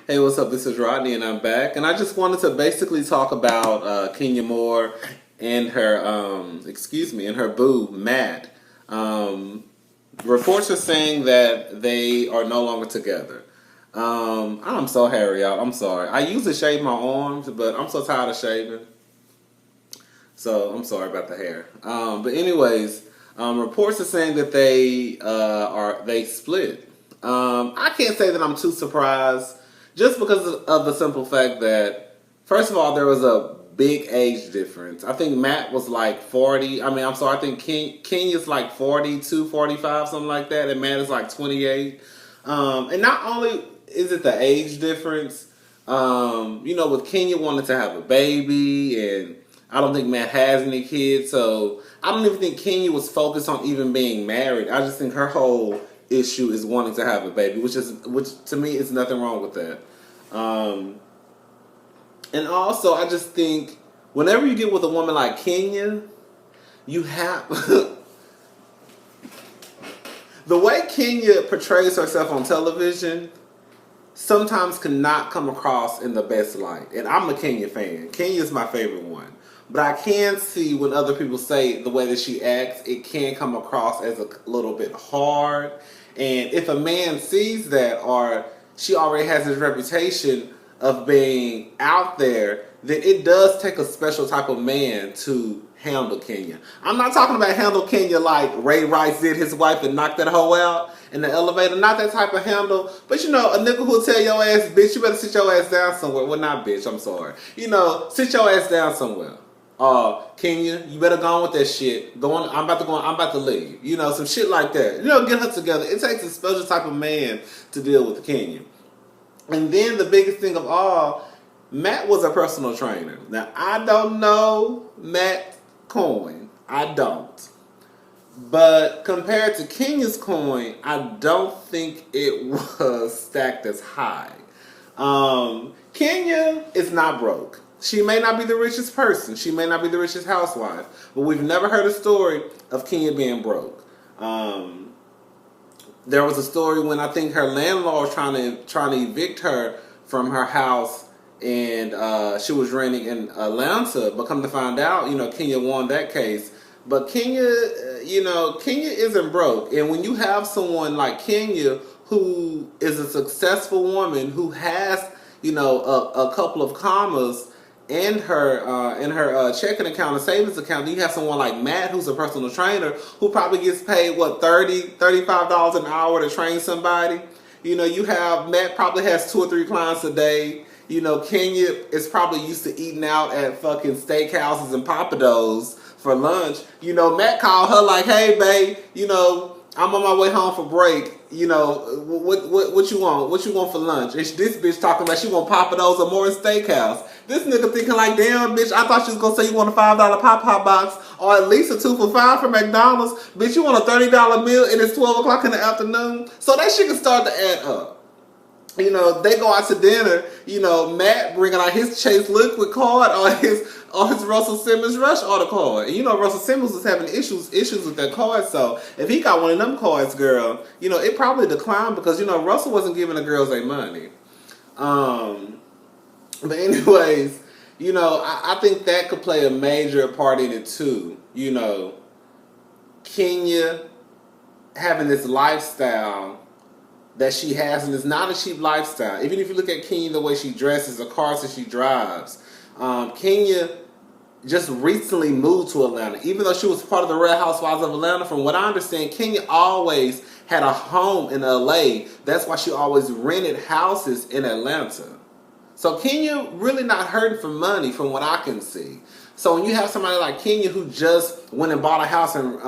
Hey, what's up? This is Rodney, and I'm back. And I just wanted to basically talk about Kenya Moore and her, and her boo Matt. Um, Reports are saying that they are no longer together. I'm so hairy, y'all. I'm sorry. I usually shave my arms, but I'm so tired of shaving, so I'm sorry about the hair. But anyways, reports are saying that they split. I can't say that I'm too surprised, just because of the simple fact that, first of all, there was a big age difference. I think Matt was like 40. I mean, I'm sorry. I think Kenya's like 42, 45, something like that, and Matt is like 28. And not only is it the age difference, with Kenya wanting to have a baby, and I don't think Matt has any kids, so I don't even think Kenya was focused on even being married. I just think her whole issue is wanting to have a baby, which to me is nothing wrong with that. Um, and also, I just think whenever you get with a woman like Kenya, you have the way Kenya portrays herself on television sometimes cannot come across in the best light. And I'm a Kenya fan. Kenya's my favorite one. But I can see when other people say the way that she acts, it can come across as a little bit hard. And if a man sees that, or she already has this reputation of being out there, then it does take a special type of man to handle Kenya. I'm not talking about handle Kenya like Ray Rice did his wife and knocked that hoe out in the elevator. Not that type of handle. But a nigga who'll tell your ass, bitch, you better sit your ass down somewhere. Well, not bitch, I'm sorry. Sit your ass down somewhere. Kenya, you better go on with that shit. I'm about to leave. Some shit like that. Get her together. It takes a special type of man to deal with Kenya. And then the biggest thing of all, Matt was a personal trainer. Now, I don't know Matt coin. I don't. But compared to Kenya's coin, I don't think it was stacked as high. Kenya is not broke. She may not be the richest person. She may not be the richest housewife. But we've never heard a story of Kenya being broke. There was a story when I think her landlord was trying to evict her from her house, and she was renting in Atlanta. But come to find out, Kenya won that case. But Kenya, Kenya isn't broke. And when you have someone like Kenya, who is a successful woman, who has, a couple of commas in her checking account and savings account, then you have someone like Matt, who's a personal trainer, who probably gets paid, what, $35 an hour to train somebody. You have Matt probably has 2 or 3 clients a day. Kenya is probably used to eating out at fucking steakhouses and Papados for lunch. Matt called her like, hey, babe, I'm on my way home for break. What you want? What you want for lunch? And this bitch talking about she want Papados or more Steakhouse. This nigga thinking like, damn, bitch, I thought she was gonna say you want a $5 Pop box or at least a 2 for $5 from McDonald's. Bitch, you want a $30 meal and it's 12 o'clock in the afternoon? So that shit can start to add up. They go out to dinner, Matt bringing out his Chase Liquid card or his Russell Simmons Rush Order card. And Russell Simmons was having issues with that card, so if he got one of them cards, girl, it probably declined because, Russell wasn't giving the girls their money. But anyways, I think that could play a major part in it too. Kenya having this lifestyle that she has, and it's not a cheap lifestyle. Even if you look at Kenya, the way she dresses, the cars that she drives, Kenya just recently moved to Atlanta. Even though she was part of the Real Housewives of Atlanta, from what I understand, Kenya always had a home in LA. That's why she always rented houses in Atlanta. So Kenya really not hurting for money, from what I can see. So when you have somebody like Kenya who just went and bought a house and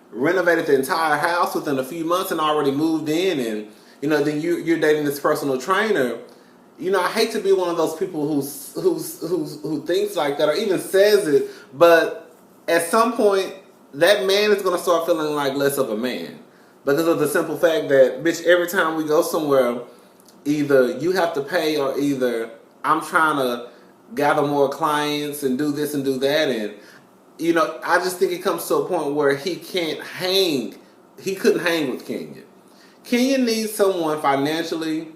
renovated the entire house within a few months and already moved in, and then you're dating this personal trainer. I hate to be one of those people who thinks like that or even says it, but at some point that man is going to start feeling like less of a man because of the simple fact that, bitch, every time we go somewhere, either you have to pay or either I'm trying to gather more clients and do this and do that, and I just think it comes to a point where he couldn't hang with Kenya. Kenya needs someone financially.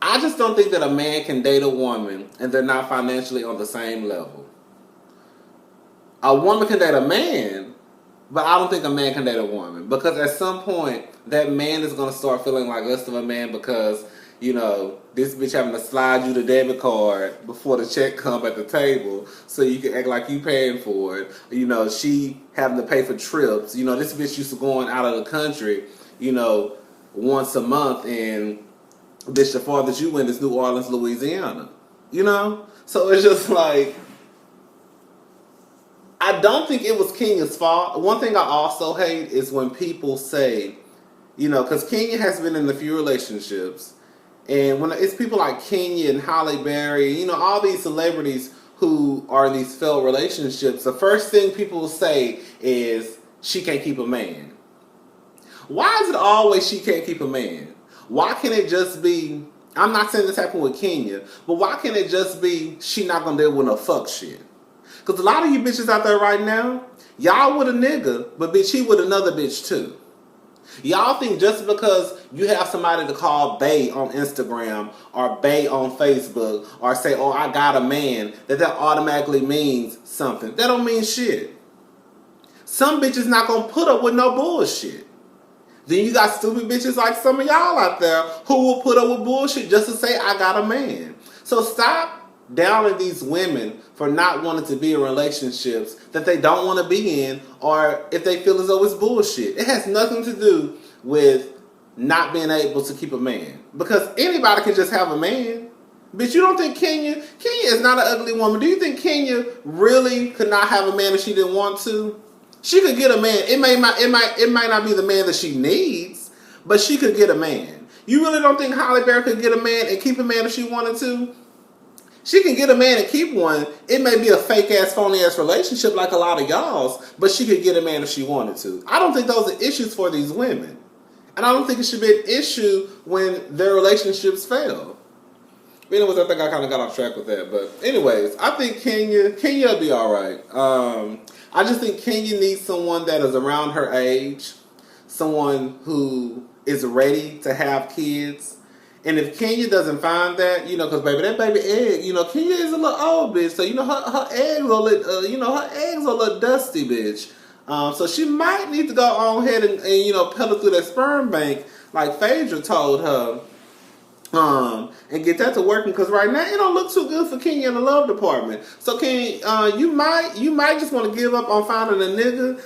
I just don't think that a man can date a woman and they're not financially on the same level. A woman can date a man, but I don't think a man can date a woman. Because at some point, that man is going to start feeling like less of a man because, this bitch having to slide you the debit card before the check come at the table so you can act like you paying for it. She having to pay for trips. This bitch used to going out of the country, once a month, and bitch, the farthest you went is New Orleans, Louisiana. So it's just like, I don't think it was Kenya's fault. One thing I also hate is when people say, because Kenya has been in a few relationships, and when it's people like Kenya and Halle Berry, all these celebrities who are in these failed relationships, the first thing people will say is, she can't keep a man. Why is it always she can't keep a man? Why can't it just be, I'm not saying this happened with Kenya, but why can't it just be, she not gonna deal with no fuck shit? Because a lot of you bitches out there right now, y'all with a nigga, but bitch, he with another bitch too. Y'all think just because you have somebody to call bae on Instagram or bae on Facebook or say, oh, I got a man, that automatically means something. That don't mean shit. Some bitches not gonna put up with no bullshit. Then you got stupid bitches like some of y'all out there who will put up with bullshit just to say, I got a man. So stop downing these women for not wanting to be in relationships that they don't want to be in, or if they feel as though it's bullshit. It has nothing to do with not being able to keep a man. Because anybody can just have a man. Bitch, you don't think Kenya is not an ugly woman. Do you think Kenya really could not have a man if she didn't want to? She could get a man. It might not be the man that she needs, but she could get a man. You really don't think Halle Berry could get a man and keep a man if she wanted to? She can get a man and keep one. It may be a fake-ass, phony-ass relationship like a lot of y'all's, but she could get a man if she wanted to. I don't think those are issues for these women. And I don't think it should be an issue when their relationships fail. But anyways, I think I kind of got off track with that. But anyways, I think Kenya will be all right. I just think Kenya needs someone that is around her age, someone who is ready to have kids. And if Kenya doesn't find that, because baby, that baby egg, Kenya is a little old bitch, so her eggs are a little, her eggs are a little dusty, bitch. So she might need to go on ahead and pedal through that sperm bank like Phaedra told her, and get that to working, because right now it don't look too good for Kenya in the love department. So you might just want to give up on finding a nigga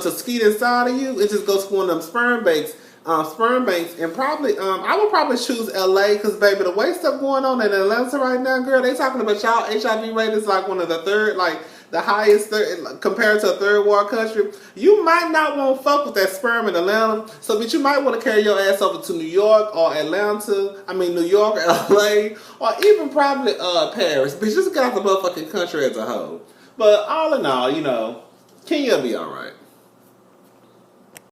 to skeet inside of you and just go to one of them sperm banks, and probably I would probably choose LA, because baby, the way stuff going on in Atlanta right now, girl, they talking about y'all HIV rate is like one of the third, like the highest compared to a third world country. You might not want to fuck with that sperm in Atlanta, so bitch, you might want to carry your ass over to New York or New York, LA, or even probably Paris. Bitch, just get out the motherfucking country as a whole. But all in all, Kenya will be alright.